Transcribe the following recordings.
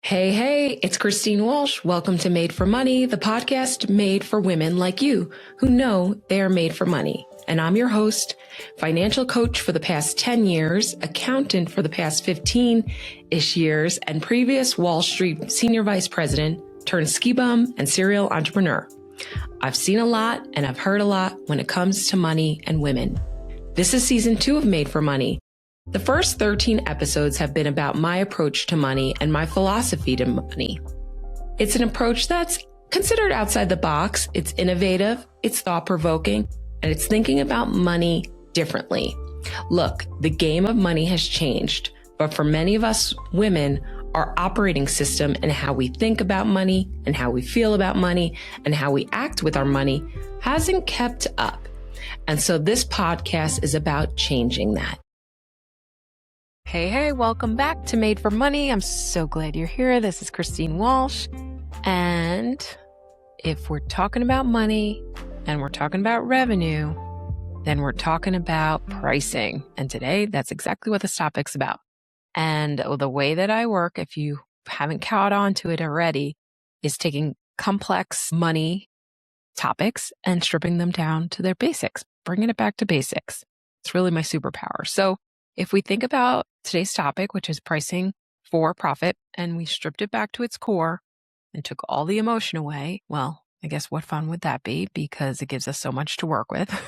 Hey, it's Christine Walsh. Welcome to Made for Money, the podcast made for women like you who know they are made for money. And I'm your host, financial coach for the past 10 years, accountant for the past 15-ish years, and previous Wall Street senior vice president turned ski bum and serial entrepreneur. I've seen a lot and I've heard a lot when it comes to money and women. This is season 2 of Made for Money. The first 13 episodes have been about my approach to money and my philosophy to money. It's an approach that's considered outside the box. It's innovative, it's thought-provoking, and it's thinking about money differently. Look, the game of money has changed, but for many of us women, our operating system and how we think about money and how we feel about money and how we act with our money hasn't kept up. And so this podcast is about changing that. Hey, welcome back to Made for Money. I'm so glad you're here. This is Christine Walsh. And if we're talking about money and we're talking about revenue, then we're talking about pricing. And today, that's exactly what this topic's about. And the way that I work, if you haven't caught on to it already, is taking complex money topics and stripping them down to their basics, bringing it back to basics. It's really my superpower. So if we think about today's topic, which is pricing for profit, and we stripped it back to its core and took all the emotion away, well, I guess what fun would that be? Because it gives us so much to work with.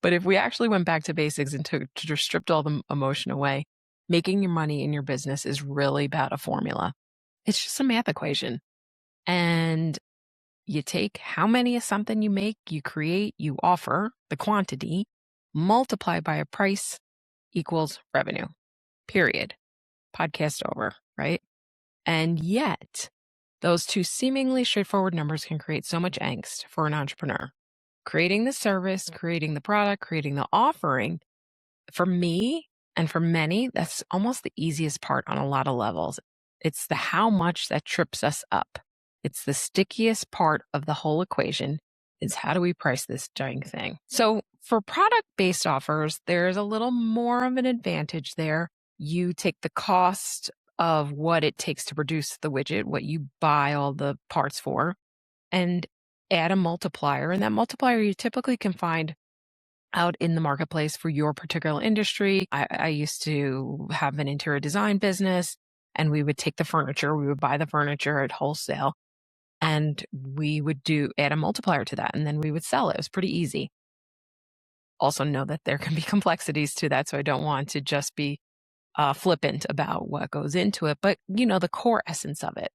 But if we actually went back to basics and just stripped all the emotion away, making your money in your business is really about a formula. It's just a math equation. And you take how many of something you make, you create, you offer, the quantity, multiply by a price equals revenue, period. Podcast over, right? And yet, those two seemingly straightforward numbers can create so much angst for an entrepreneur. Creating the service, creating the product, creating the offering, for me and for many, that's almost the easiest part on a lot of levels. It's the how much that trips us up. It's the stickiest part of the whole equation. Is how do we price this dang thing? So for product-based offers, there's a little more of an advantage there. You take the cost of what it takes to produce the widget, what you buy all the parts for, and add a multiplier. And that multiplier you typically can find out in the marketplace for your particular industry. I used to have an interior design business, and we would take the furniture, we would buy the furniture at wholesale, and we would add a multiplier to that, and then we would sell it. It was pretty easy. Also know that there can be complexities to that, so I don't want to just be flippant about what goes into it, but the core essence of it.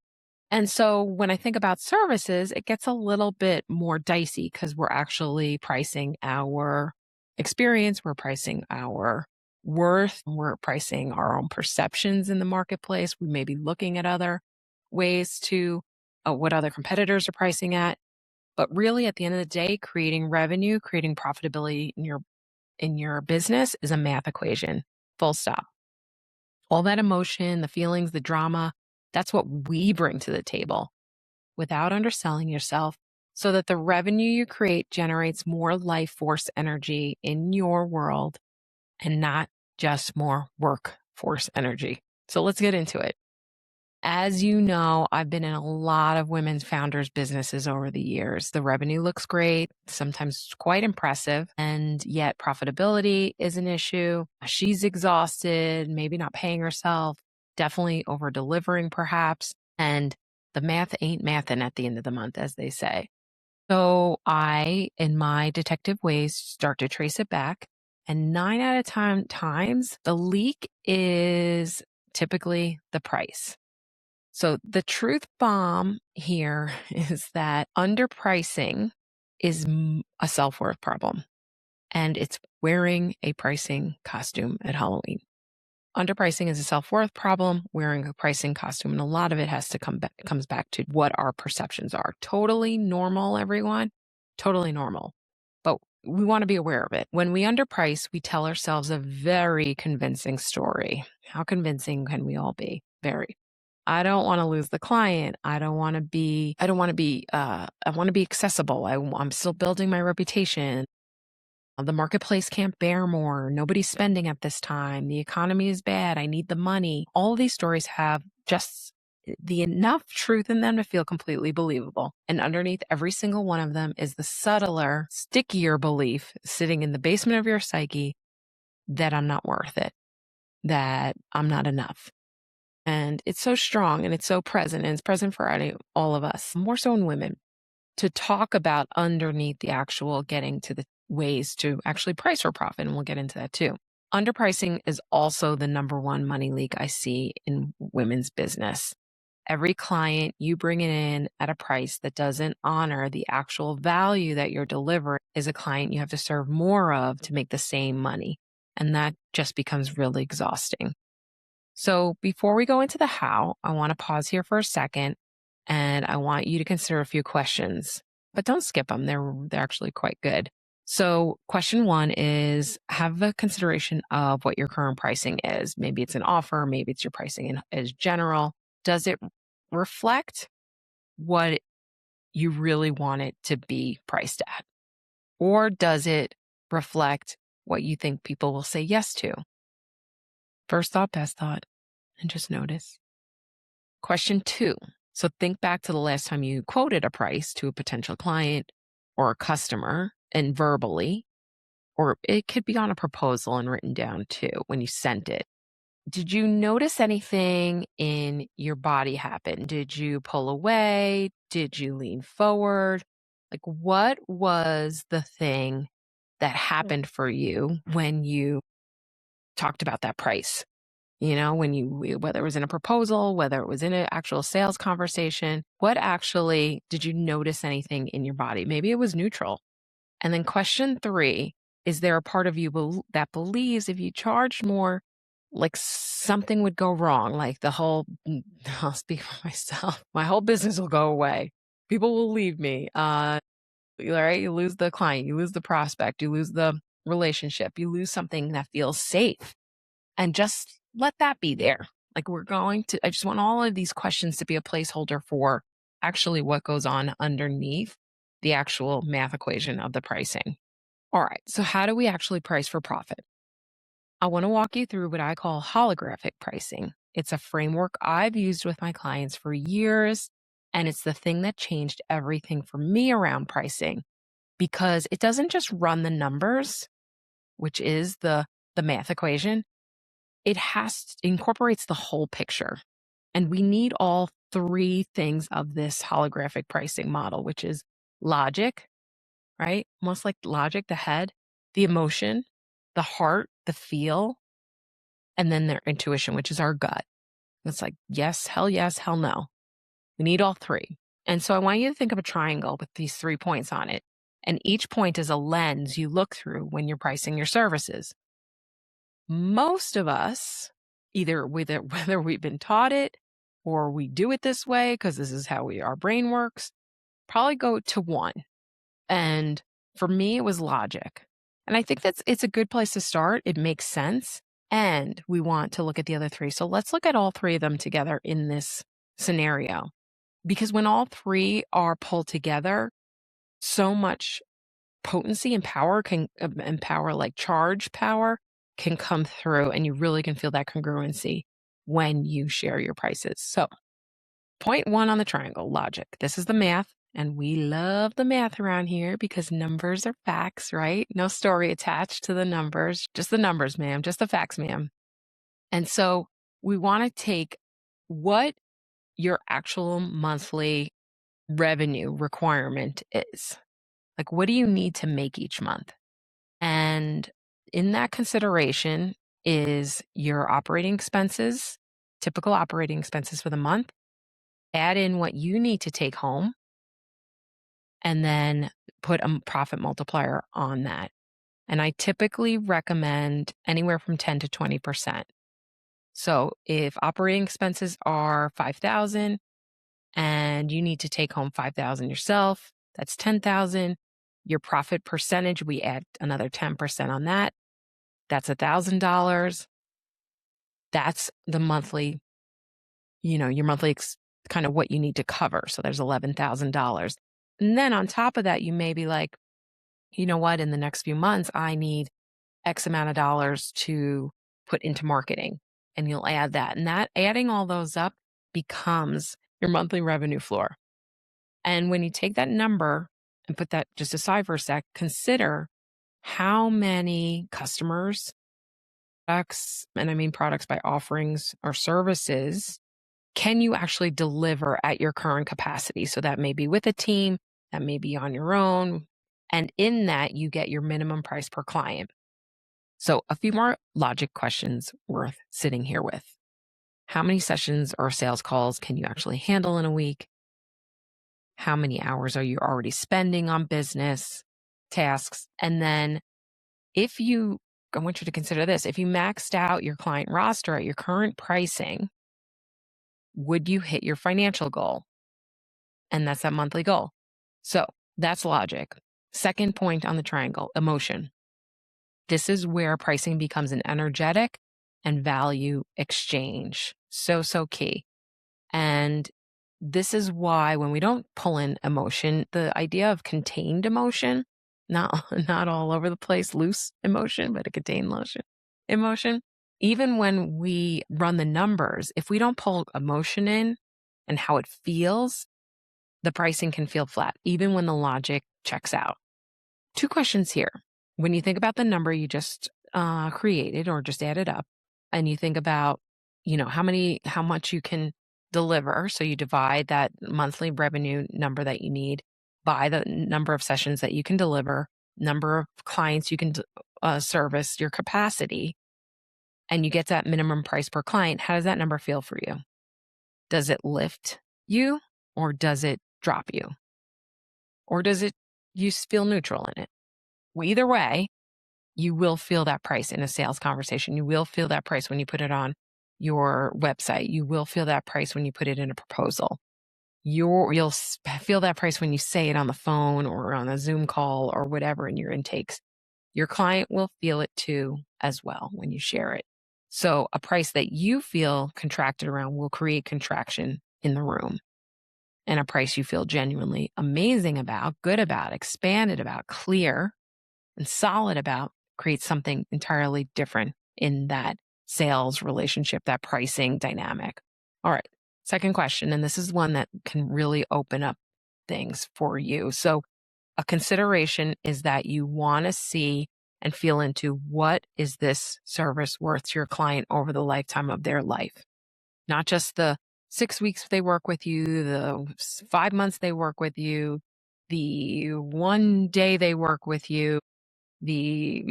And so when I think about services, it gets a little bit more dicey because we're actually pricing our experience, we're pricing our worth, we're pricing our own perceptions in the marketplace. We may be looking at other ways to what other competitors are pricing at. But really, at the end of the day, creating revenue, creating profitability in your business is a math equation, full stop. All that emotion, the feelings, the drama, that's what we bring to the table without underselling yourself so that the revenue you create generates more life force energy in your world and not just more workforce energy. So let's get into it. As you know, I've been in a lot of women's founders' businesses over the years. The revenue looks great, sometimes quite impressive, and yet profitability is an issue. She's exhausted, maybe not paying herself, definitely over-delivering perhaps, and the math ain't mathin' at the end of the month, as they say. So I, in my detective ways, start to trace it back, and 9 out of 10 times, the leak is typically the price. So the truth bomb here is that underpricing is a self-worth problem, and it's wearing a pricing costume at Halloween. Underpricing is a self-worth problem, wearing a pricing costume, and a lot of it comes back to what our perceptions are. Totally normal, everyone. Totally normal. But we want to be aware of it. When we underprice, we tell ourselves a very convincing story. How convincing can we all be? Very. I don't want to lose the client. I want to be accessible. I'm still building my reputation. The marketplace can't bear more. Nobody's spending at this time. The economy is bad. I need the money. All of these stories have just the enough truth in them to feel completely believable. And underneath every single one of them is the subtler, stickier belief sitting in the basement of your psyche that I'm not worth it, that I'm not enough. And it's so strong and it's so present, and it's present for all of us, more so in women, to talk about underneath the actual getting to the ways to actually price for profit. And we'll get into that too. Underpricing is also the number one money leak I see in women's business. Every client you bring it in at a price that doesn't honor the actual value that you're delivering is a client you have to serve more of to make the same money. And that just becomes really exhausting. So before we go into the how, I want to pause here for a second and I want you to consider a few questions, but don't skip them. They're actually quite good. So question one is have a consideration of what your current pricing is. Maybe it's an offer, maybe it's your pricing as general. Does it reflect what you really want it to be priced at? Or does it reflect what you think people will say yes to? First thought, best thought, and just notice. Question two. So think back to the last time you quoted a price to a potential client or a customer and verbally, or it could be on a proposal and written down too when you sent it. Did you notice anything in your body happen? Did you pull away? Did you lean forward? Like, what was the thing that happened for you when you talked about that price? When whether it was in a proposal, whether it was in an actual sales conversation, what actually did you notice anything in your body? Maybe it was neutral. And then question three, is there a part of you that believes if you charged more, like something would go wrong? Like I'll speak for myself, my whole business will go away. People will leave me. Right? You lose the client, you lose the prospect, you lose the relationship, you lose something that feels safe. And just let that be there. Like I just want all of these questions to be a placeholder for actually what goes on underneath the actual math equation of the pricing. All right, so how do we actually price for profit? I want to walk you through what I call holographic pricing. It's a framework I've used with my clients for years, and it's the thing that changed everything for me around pricing because it doesn't just run the numbers, which is the math equation. It incorporates the whole picture. And we need all three things of this holographic pricing model, which is logic, right? Almost like logic, the head, the emotion, the heart, the feel, and then their intuition, which is our gut. It's like, yes, hell no. We need all three. And so I want you to think of a triangle with these 3 points on it. And each point is a lens you look through when you're pricing your services. Most of us, whether we've been taught it or we do it this way because this is how our brain works, probably go to one. And for me, it was logic. And I think it's a good place to start. It makes sense. And we want to look at the other three. So let's look at all three of them together in this scenario. Because when all three are pulled together, so much potency and power like charge power can come through, and you really can feel that congruency when you share your prices. So point one on the triangle, logic. This is the math, and we love the math around here because numbers are facts, right? No story attached to the numbers, just the numbers, ma'am, just the facts, ma'am. And so we want to take what your actual monthly revenue requirement is. Like, what do you need to make each month? And in that consideration is your operating expenses, typical operating expenses for the month. Add in what you need to take home, and then put a profit multiplier on that. And I typically recommend anywhere from 10 to 20%. So if operating expenses are $5,000 and you need to take home $5,000 yourself, that's $10,000. Your profit percentage, we add another 10% on that. That's $1,000. That's the monthly, your monthly kind of what you need to cover. So there's $11,000. And then on top of that, you may be like, you know what, in the next few months, I need X amount of dollars to put into marketing. And you'll add that. And that adding all those up becomes your monthly revenue floor. And when you take that number and put that just aside for a sec, consider how many customers, products, and I mean products by offerings or services, can you actually deliver at your current capacity? So that may be with a team, that may be on your own. And in that, you get your minimum price per client. So a few more logic questions worth sitting here with. How many sessions or sales calls can you actually handle in a week? How many hours are you already spending on business tasks? And then I want you to consider this, if you maxed out your client roster at your current pricing, would you hit your financial goal? And that's that monthly goal. So that's logic. Second point on the triangle, emotion. This is where pricing becomes an energetic and value exchange. So key. And this is why when we don't pull in emotion, the idea of contained emotion, not all over the place, loose emotion, but a contained emotion. Even when we run the numbers, if we don't pull emotion in and how it feels, the pricing can feel flat, even when the logic checks out. Two questions here. When you think about the number you just created or just added up, and you think about, how much you can deliver. So you divide that monthly revenue number that you need by the number of sessions that you can deliver, number of clients you can service, your capacity, and you get that minimum price per client. How does that number feel for you? Does it lift you or does it drop you? Or does you feel neutral in it? Well, either way, you will feel that price in a sales conversation. You will feel that price when you put it on your website. You will feel that price when you put it in a proposal. You'll feel that price when you say it on the phone or on a Zoom call or whatever in your intakes. Your client will feel it too as well when you share it. So a price that you feel contracted around will create contraction in the room. And a price you feel genuinely amazing about, good about, expanded about, clear and solid about creates something entirely different in that sales relationship, that pricing dynamic. All right. Second question, and this is one that can really open up things for you. So a consideration is that you want to see and feel into what is this service worth to your client over the lifetime of their life, not just the 6 weeks they work with you, the 5 months they work with you, the 1 day they work with you, the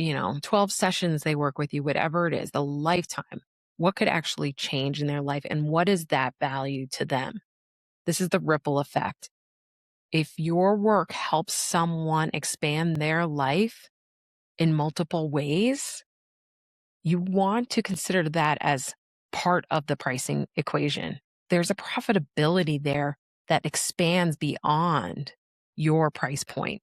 12 sessions they work with you, whatever it is, the lifetime. What could actually change in their life and what is that value to them? This is the ripple effect. If your work helps someone expand their life in multiple ways, you want to consider that as part of the pricing equation. There's a profitability there that expands beyond your price point.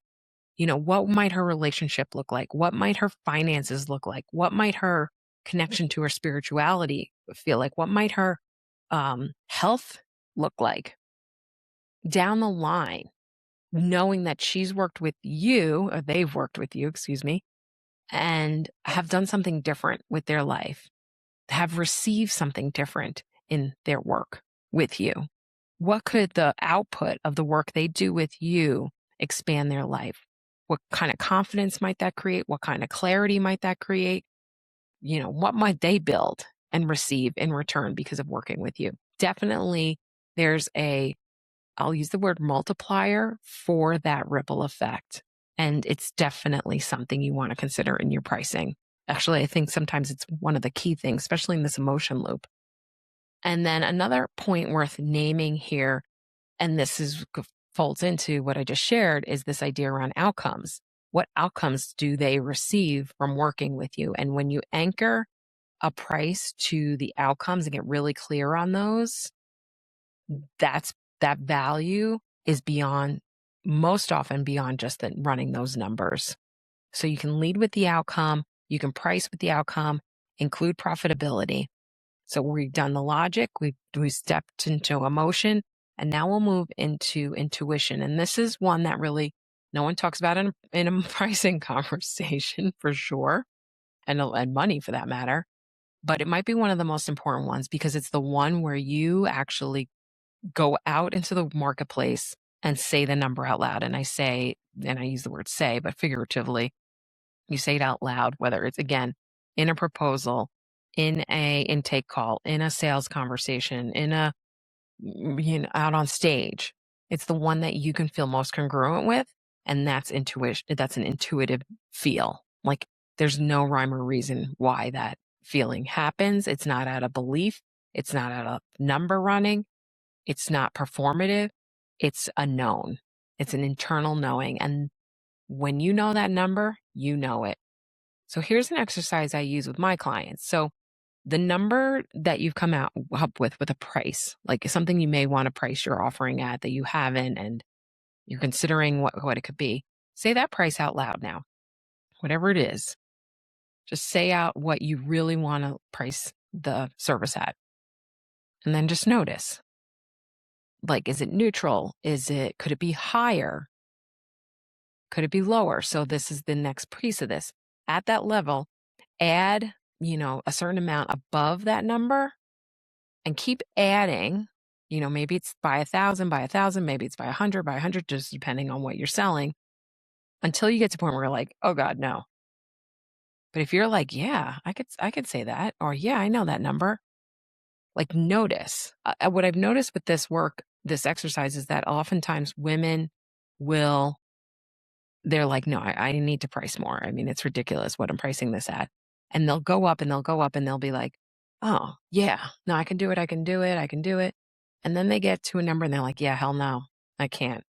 What might her relationship look like? What might her finances look like? What might her connection to her spirituality feel like? What might her health look like down the line? Knowing that she's worked with you, or they've worked with you, and have done something different with their life, have received something different in their work with you. What could the output of the work they do with you expand their life? What kind of confidence might that create? What kind of clarity might that create? What might they build and receive in return because of working with you? Definitely there's I'll use the word multiplier for that ripple effect. And it's definitely something you want to consider in your pricing. Actually, I think sometimes it's one of the key things, especially in this emotion loop. And then another point worth naming here, and this folds into what I just shared, is this idea around outcomes. What outcomes do they receive from working with you? And when you anchor a price to the outcomes and get really clear on those, that value is most often beyond just running those numbers. So you can lead with the outcome, you can price with the outcome, include profitability. So we've done the logic, we stepped into emotion, and now we'll move into intuition. And this is one that really no one talks about in a pricing conversation for sure, and money for that matter. but it might be one of the most important ones because it's the one where you actually go out into the marketplace and say the number out loud. And I use the word say, but figuratively, you say it out loud, whether it's, again, in a proposal, in a intake call, in a sales conversation, out on stage. It's the one that you can feel most congruent with. And that's intuition. That's an intuitive feel. Like there's no rhyme or reason why that feeling happens. It's not out of belief. It's not out of number running. It's not performative. It's a known. It's an internal knowing. And when you know that number, you know it. So here's an exercise I use with my clients. So the number that you've come up with a price, like something you may want to price your offering at that you haven't, and you're considering what it could be, say that price out loud now, whatever it is. Just say out what you really want to price the service at. And then just notice, like, is it neutral? Could it be higher? Could it be lower? So this is the next piece of this. At that level, add, a certain amount above that number and keep adding. Maybe it's by 1,000, maybe it's by 100, just depending on what you're selling, until you get to a point where you're like, oh God, no. But if you're like, yeah, I could say that, or yeah, I know that number. Like, notice. What I've noticed with this exercise is that oftentimes women they're like, no, I need to price more. I mean, it's ridiculous what I'm pricing this at. And they'll go up and they'll be like, oh yeah, no, I can do it. And then they get to a number and they're like, yeah, hell no, I can't.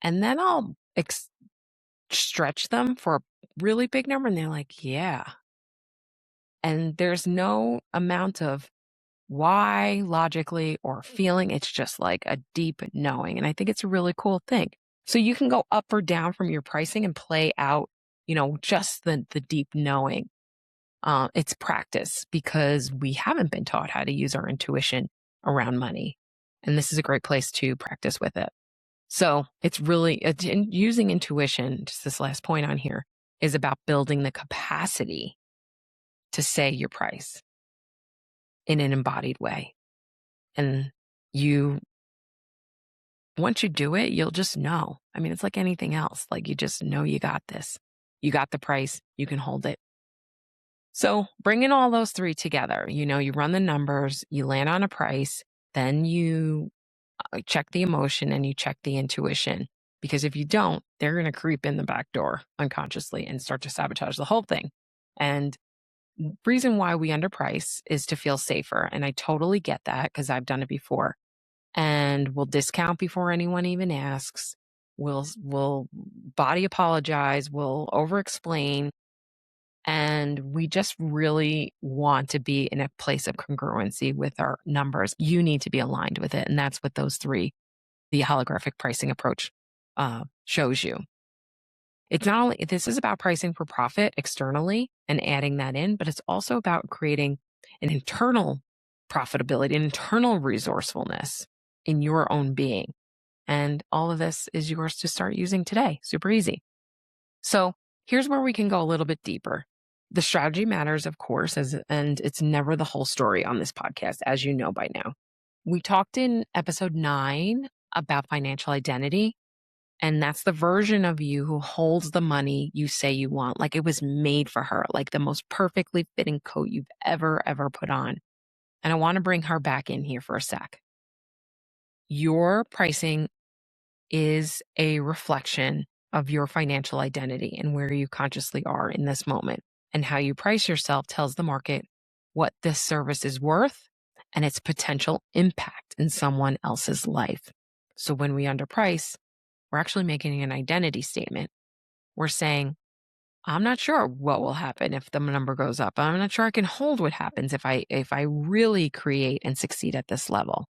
And then I'll stretch them for a really big number and they're like, yeah. And there's no amount of why logically or feeling. It's just like a deep knowing. And I think it's a really cool thing. So you can go up or down from your pricing and play out, just the deep knowing. It's practice because we haven't been taught how to use our intuition around money. And this is a great place to practice with it. So it's using intuition, just this last point on here, is about building the capacity to say your price in an embodied way. And once you do it, you'll just know. I mean, it's like anything else. Like, you just know you got this. You got the price. You can hold it. So bringing all those three together, you run the numbers, you land on a price, then you check the emotion and you check the intuition. Because if you don't, they're going to creep in the back door unconsciously and start to sabotage the whole thing. And the reason why we underprice is to feel safer. And I totally get that because I've done it before. And we'll discount before anyone even asks. We'll body apologize. We'll over-explain. And we just really want to be in a place of congruency with our numbers. You need to be aligned with it. And that's what those three, the holographic pricing approach, shows you. It's not only, this is about pricing for profit externally and adding that in, but it's also about creating an internal profitability, an internal resourcefulness in your own being. And all of this is yours to start using today. Super easy. So here's where we can go a little bit deeper. The strategy matters, of course, and it's never the whole story on this podcast, as you know by now. We talked in episode 9 about financial identity, and that's the version of you who holds the money you say you want, like it was made for her, like the most perfectly fitting coat you've ever put on. And I want to bring her back in here for a sec. Your pricing is a reflection of your financial identity and where you consciously are in this moment. And how you price yourself tells the market what this service is worth and its potential impact in someone else's life. So when we underprice, we're actually making an identity statement. We're saying, I'm not sure what will happen if the number goes up. I'm not sure I can hold what happens if I really create and succeed at this level.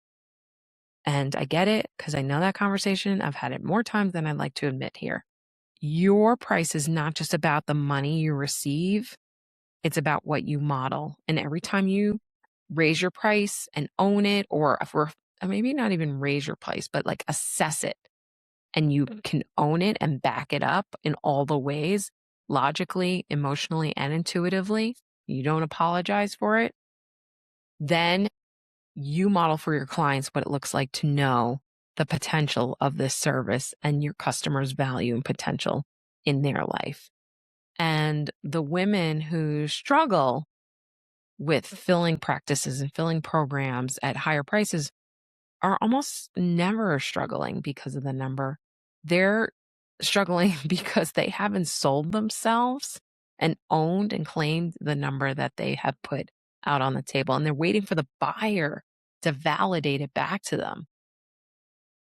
And I get it because I know that conversation. I've had it more times than I'd like to admit here. Your price is not just about the money you receive. It's about what you model. And every time you raise your price and own it, or maybe not even raise your price, but like assess it, and you can own it and back it up in all the ways, logically, emotionally, and intuitively, you don't apologize for it, Then you model for your clients what it looks like to know the potential of this service and your customers' value and potential in their life. And the women who struggle with filling practices and filling programs at higher prices are almost never struggling because of the number. They're struggling because they haven't sold themselves and owned and claimed the number that they have put out on the table. And they're waiting for the buyer to validate it back to them.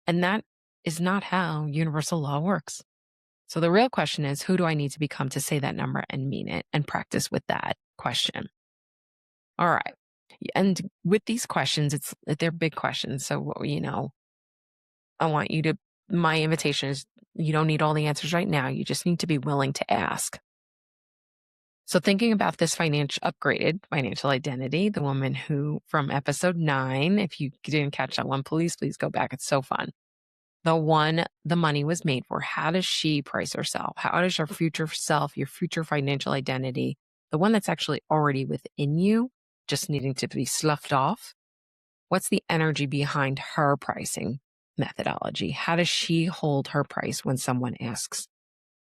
And that is not how universal law works. So the real question is, who do I need to become to say that number and mean it and practice with that question? All right. And with these questions, they're big questions. So, I want you to, my invitation is you don't need all the answers right now. You just need to be willing to ask. So thinking about this upgraded financial identity, the woman who from episode 9, if you didn't catch that one, please go back. It's so fun. The one the money was made for. How does she price herself? How does your future self, your future financial identity, the one that's actually already within you, just needing to be sloughed off? What's the energy behind her pricing methodology? How does she hold her price when someone asks?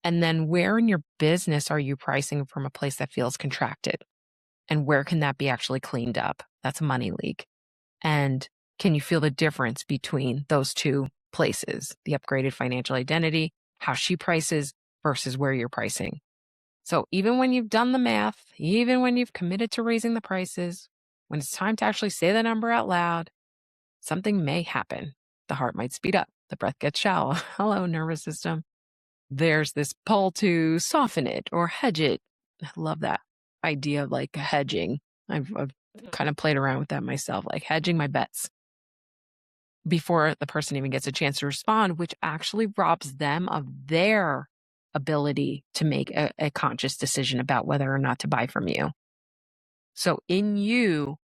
And then where in your business are you pricing from a place that feels contracted? And where can that be actually cleaned up? That's a money leak. And can you feel the difference between those two places, the upgraded financial identity, how she prices versus where you're pricing? So even when you've done the math, even when you've committed to raising the prices, when it's time to actually say the number out loud, something may happen. The heart might speed up. The breath gets shallow. Hello, nervous system. There's this pull to soften it or hedge it. I love that idea of like hedging. I've kind of played around with that myself, like hedging my bets before the person even gets a chance to respond, which actually robs them of their ability to make a conscious decision about whether or not to buy from you. So in you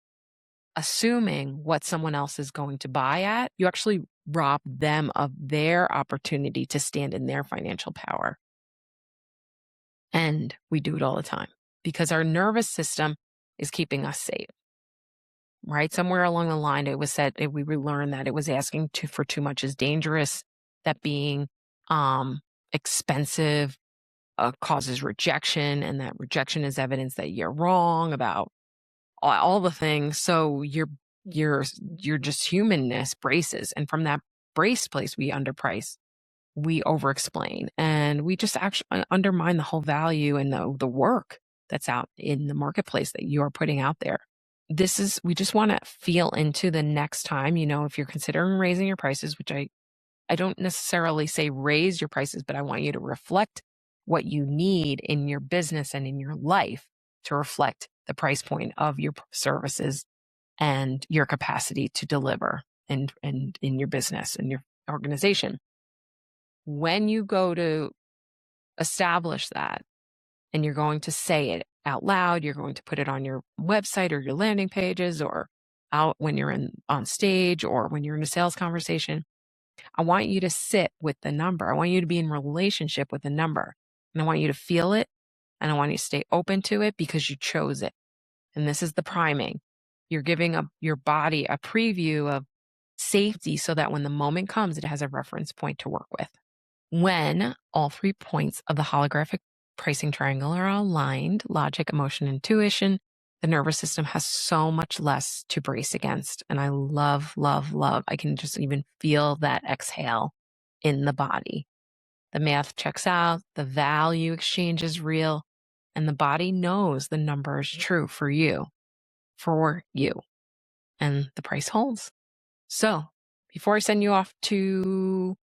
assuming what someone else is going to buy at, you actually rob them of their opportunity to stand in their financial power. And we do it all the time because our nervous system is keeping us safe, right? Somewhere along the line, it was said, we learned that it was asking for too much is dangerous, that being expensive causes rejection, and that rejection is evidence that you're wrong about all the things. So your just humanness braces. And from that brace place, we underprice, we overexplain, and we just actually undermine the whole value and the work that's out in the marketplace that you are putting out there. We just want to feel into the next time, if you're considering raising your prices, which I don't necessarily say raise your prices, but I want you to reflect what you need in your business and in your life to reflect the price point of your services and your capacity to deliver and in your business and your organization. When you go to establish that and you're going to say it out loud, you're going to put it on your website or your landing pages or out when you're on stage or when you're in a sales conversation, I want you to sit with the number. I want you to be in relationship with the number, and I want you to feel it, and I want you to stay open to it because you chose it. And this is the priming. You're giving your body a preview of safety so that when the moment comes, it has a reference point to work with. When all 3 points of the holographic pricing triangle are aligned, logic, emotion, intuition, the nervous system has so much less to brace against. And I love, love, love. I can just even feel that exhale in the body. The math checks out, the value exchange is real, and the body knows the number is true for you, and the price holds. So before I send you off to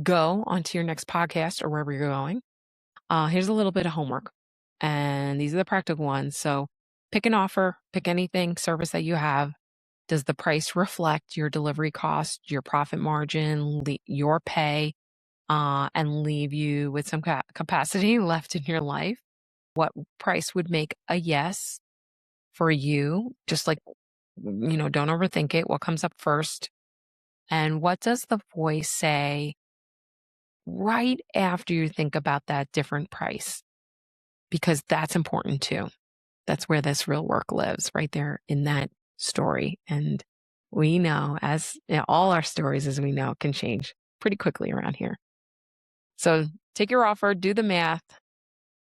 go onto your next podcast or wherever you're going, here's a little bit of homework. And these are the practical ones. So pick an offer, pick anything, service that you have. Does the price reflect your delivery cost, your profit margin, your pay, and leave you with some capacity left in your life? What price would make a yes for you? Just like, don't overthink it. What comes up first? And what does the voice say right after you think about that different price? Because that's important too. That's where this real work lives, right there in that story. And we know, as all our stories, as we know, can change pretty quickly around here. So take your offer, do the math,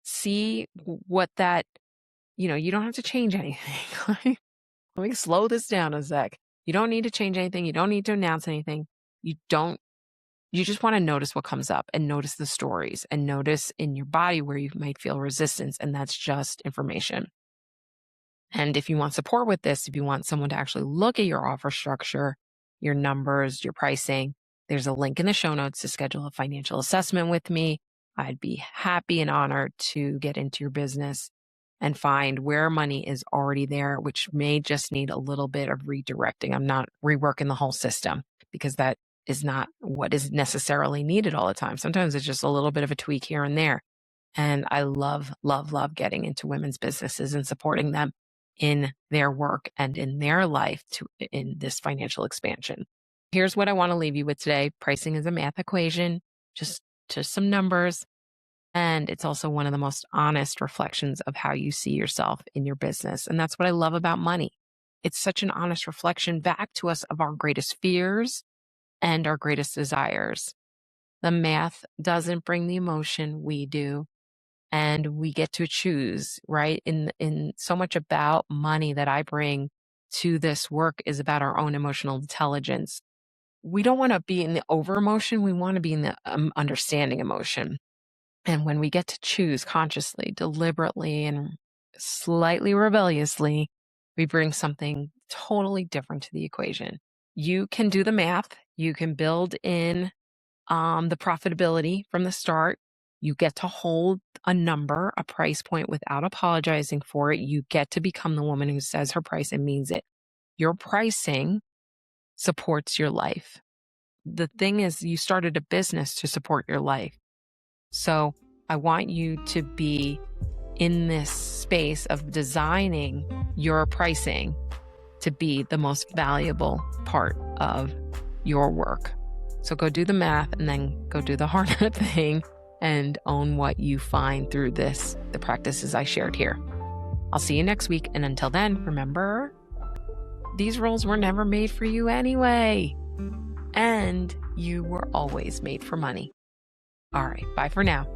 see what that, you don't have to change anything. Let me slow this down a sec. You don't need to change anything. You don't need to announce anything. You just want to notice what comes up and notice the stories and notice in your body where you might feel resistance. And that's just information. And if you want support with this, if you want someone to actually look at your offer structure, your numbers, your pricing, there's a link in the show notes to schedule a financial assessment with me. I'd be happy and honored to get into your business and find where money is already there, which may just need a little bit of redirecting. I'm not reworking the whole system because that is not what is necessarily needed all the time. Sometimes it's just a little bit of a tweak here and there. And I love, love, love getting into women's businesses and supporting them in their work and in their life in this financial expansion. Here's what I want to leave you with today. Pricing is a math equation, just some numbers. And it's also one of the most honest reflections of how you see yourself in your business. And that's what I love about money. It's such an honest reflection back to us of our greatest fears and our greatest desires. The math doesn't bring the emotion, we do. And we get to choose, right? In so much about money that I bring to this work is about our own emotional intelligence. We don't want to be in the over emotion. We want to be in the understanding emotion. And when we get to choose consciously, deliberately, and slightly rebelliously, we bring something totally different to the equation. You can do the math. You can build in the profitability from the start. You get to hold a number, a price point without apologizing for it. You get to become the woman who says her price and means it. Your pricing supports your life. The thing is, you started a business to support your life. So I want you to be in this space of designing your pricing to be the most valuable part of your work. So go do the math and then go do the hard thing and own what you find through the practices I shared here. I'll see you next week. And until then, remember, these roles were never made for you anyway. And you were always made for money. All right, bye for now.